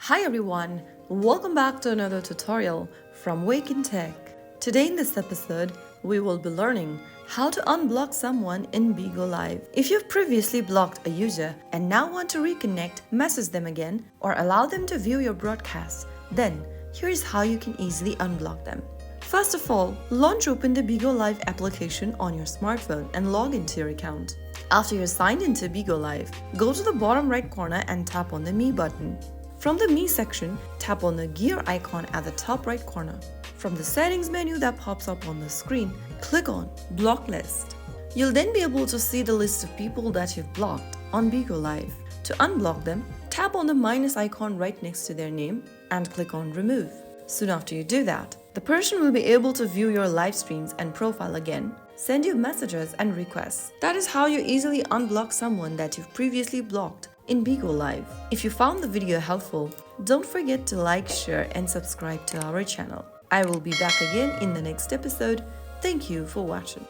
Hi everyone, welcome back to another tutorial from Wake&Tech. Today in this episode, we will be learning how to unblock someone in Bigo Live. If you've previously blocked a user and now want to reconnect, message them again, or allow them to view your broadcast, then here's how you can easily unblock them. First of all, launch open the Bigo Live application on your smartphone and log into your account. After you're signed into Bigo Live, go to the bottom right corner and tap on the Me button. From the Me section, tap on the gear icon at the top right corner. From the settings menu that pops up on the screen, click on Block List. You'll then be able to see the list of people that you've blocked on Bigo Live. To unblock them, tap on the minus icon right next to their name and click on Remove. Soon after you do that, the person will be able to view your live streams and profile again, send you messages and requests. That is how you easily unblock someone that you've previously blocked in Bigo Live. If you found the video helpful, don't forget to like, share and subscribe to our channel. I will be back again in the next episode. Thank you for watching.